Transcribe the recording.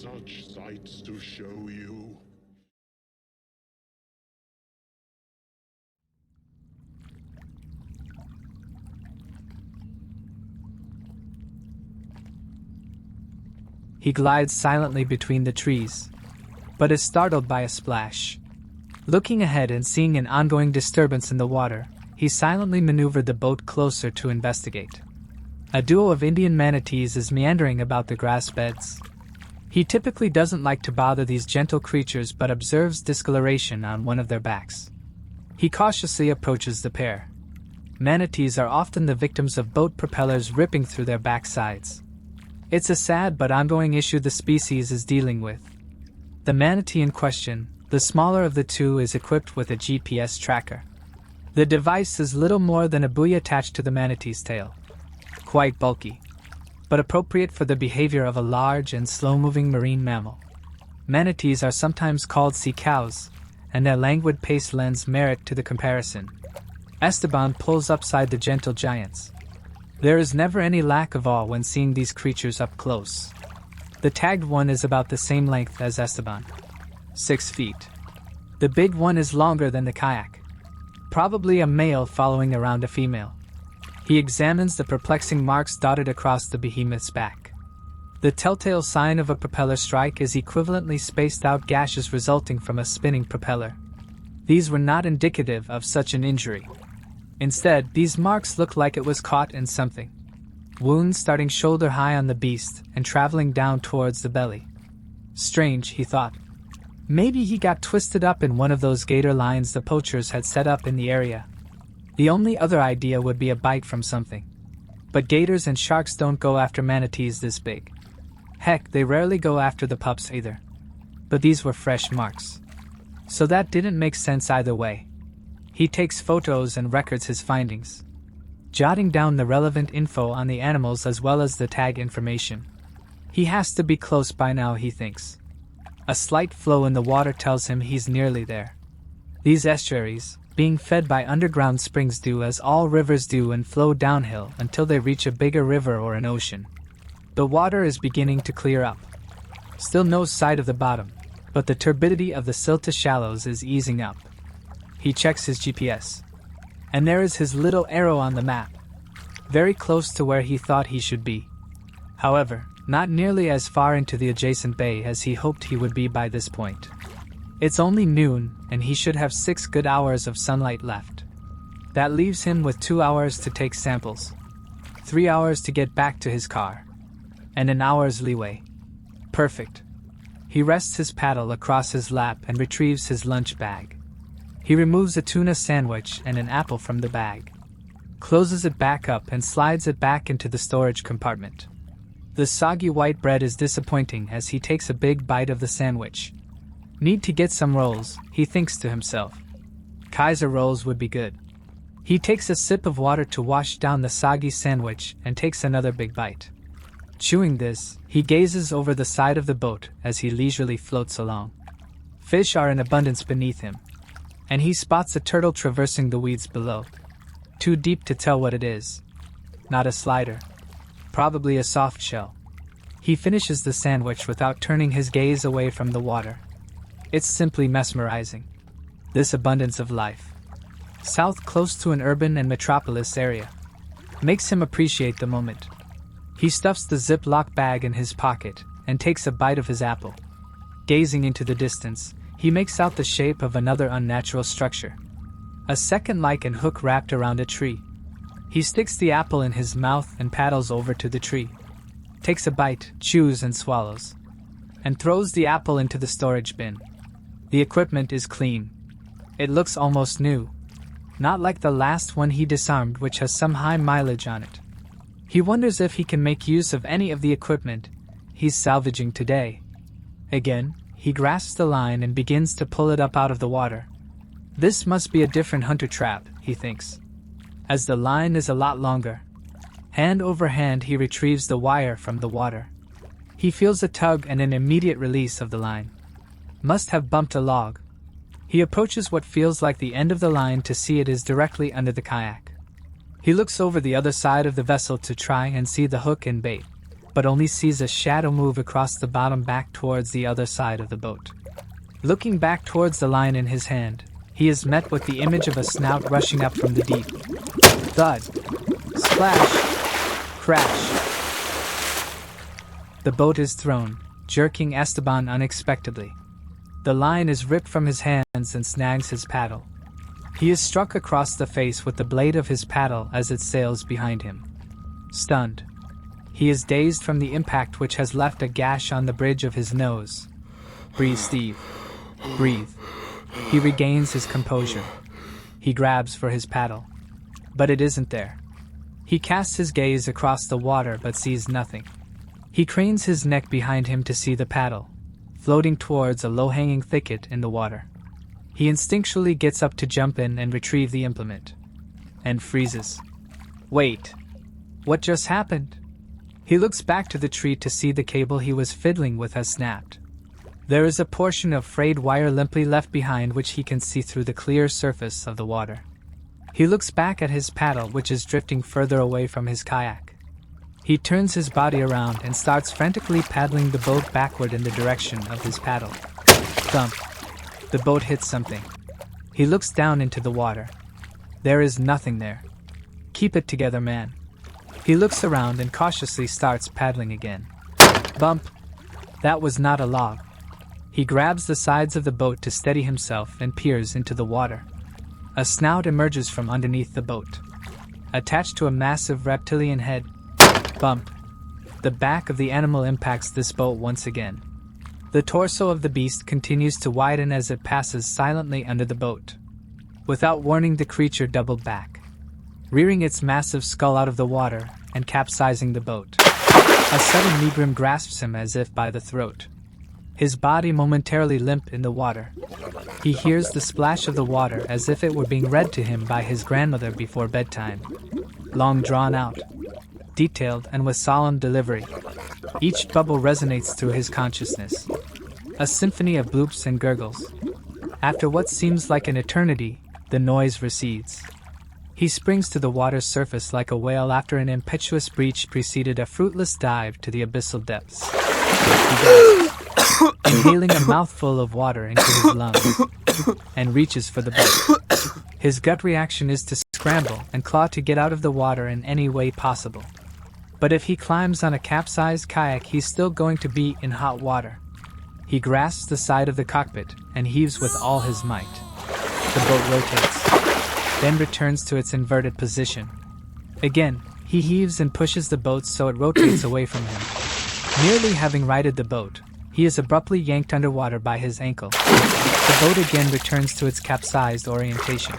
such sights to show you. He glides silently between the trees, but is startled by a splash. Looking ahead and seeing an ongoing disturbance in the water, he silently maneuvered the boat closer to investigate. A duo of Indian manatees is meandering about the grass beds. He typically doesn't like to bother these gentle creatures but observes discoloration on one of their backs. He cautiously approaches the pair. Manatees are often the victims of boat propellers ripping through their backsides. It's a sad but ongoing issue the species is dealing with. The manatee in question, the smaller of the two, is equipped with a GPS tracker. The device is little more than a buoy attached to the manatee's tail. Quite bulky, but appropriate for the behavior of a large and slow-moving marine mammal. Manatees are sometimes called sea cows, and their languid pace lends merit to the comparison. Esteban pulls upside the gentle giants. There is never any lack of awe when seeing these creatures up close. The tagged one is about the same length as Esteban, 6 feet. The big one is longer than the kayak, probably a male following around a female. He examines the perplexing marks dotted across the behemoth's back. The telltale sign of a propeller strike is equivalently spaced out gashes resulting from a spinning propeller. These were not indicative of such an injury. Instead, these marks look like it was caught in something. Wounds starting shoulder high on the beast and traveling down towards the belly. Strange, he thought. Maybe he got twisted up in one of those gator lines the poachers had set up in the area. The only other idea would be a bite from something. But gators and sharks don't go after manatees this big. Heck, they rarely go after the pups either. But these were fresh marks. So that didn't make sense either way. He takes photos and records his findings, jotting down the relevant info on the animals as well as the tag information. He has to be close by now, he thinks. A slight flow in the water tells him he's nearly there. These estuaries, being fed by underground springs, do as all rivers do and flow downhill until they reach a bigger river or an ocean. The water is beginning to clear up. Still no sight of the bottom, but the turbidity of the silted shallows is easing up. He checks his GPS, and there is his little arrow on the map, very close to where he thought he should be. However, not nearly as far into the adjacent bay as he hoped he would be by this point. It's only noon, and he should have 6 good hours of sunlight left. That leaves him with 2 hours to take samples, 3 hours to get back to his car, and an hour's leeway. Perfect. He rests his paddle across his lap and retrieves his lunch bag. He removes a tuna sandwich and an apple from the bag, closes it back up and slides it back into the storage compartment. The soggy white bread is disappointing as he takes a big bite of the sandwich. Need to get some rolls, he thinks to himself. Kaiser rolls would be good. He takes a sip of water to wash down the soggy sandwich and takes another big bite. Chewing this, he gazes over the side of the boat as he leisurely floats along. Fish are in abundance beneath him, and he spots a turtle traversing the weeds below. Too deep to tell what it is. Not a slider. Probably a soft shell. He finishes the sandwich without turning his gaze away from the water. It's simply mesmerizing. This abundance of life. South close to an urban and metropolis area. Makes him appreciate the moment. He stuffs the Ziploc bag in his pocket and takes a bite of his apple. Gazing into the distance, he makes out the shape of another unnatural structure. A second lichen hook wrapped around a tree. He sticks the apple in his mouth and paddles over to the tree. Takes a bite, chews and swallows, and throws the apple into the storage bin. The equipment is clean. It looks almost new. Not like the last one he disarmed, which has some high mileage on it. He wonders if he can make use of any of the equipment he's salvaging today. Again, he grasps the line and begins to pull it up out of the water. This must be a different hunter trap, he thinks, as the line is a lot longer. Hand over hand he retrieves the wire from the water. He feels a tug and an immediate release of the line. Must have bumped a log. He approaches what feels like the end of the line to see it is directly under the kayak. He looks over the other side of the vessel to try and see the hook and bait. but only sees a shadow move across the bottom back towards the other side of the boat. Looking back towards the line in his hand, he is met with the image of a snout rushing up from the deep. Thud. Splash. Crash. The boat is thrown, jerking Esteban unexpectedly. The line is ripped from his hands and snags his paddle. He is struck across the face with the blade of his paddle as it sails behind him. Stunned. He is dazed from the impact, which has left a gash on the bridge of his nose. Breathe, Steve. Breathe. He regains his composure. He grabs for his paddle. But it isn't there. He casts his gaze across the water but sees nothing. He cranes his neck behind him to see the paddle, floating towards a low-hanging thicket in the water. He instinctually gets up to jump in and retrieve the implement. And freezes. Wait. What just happened? He looks back to the tree to see the cable he was fiddling with has snapped. There is a portion of frayed wire limply left behind which he can see through the clear surface of the water. He looks back at his paddle, which is drifting further away from his kayak. He turns his body around and starts frantically paddling the boat backward in the direction of his paddle. Thump. The boat hits something. He looks down into the water. There is nothing there. Keep it together, man. He looks around and cautiously starts paddling again. Bump. That was not a log. He grabs the sides of the boat to steady himself and peers into the water. A snout emerges from underneath the boat. Attached to a massive reptilian head. Bump. The back of the animal impacts this boat once again. The torso of the beast continues to widen as it passes silently under the boat. Without warning, the creature doubled back, rearing its massive skull out of the water and capsizing the boat. A sudden megrim grasps him as if by the throat. His body momentarily limp in the water. He hears the splash of the water as if it were being read to him by his grandmother before bedtime. Long drawn out, detailed, and with solemn delivery. Each bubble resonates through his consciousness. A symphony of bloops and gurgles. After what seems like an eternity, the noise recedes. He springs to the water's surface like a whale after an impetuous breach preceded a fruitless dive to the abyssal depths. He gasps, inhaling a mouthful of water into his lungs, and reaches for the boat. His gut reaction is to scramble and claw to get out of the water in any way possible. But if he climbs on a capsized kayak, he's still going to be in hot water. He grasps the side of the cockpit and heaves with all his might. The boat rotates, then returns to its inverted position. Again, he heaves and pushes the boat so it rotates away from him. Nearly having righted the boat, he is abruptly yanked underwater by his ankle. The boat again returns to its capsized orientation.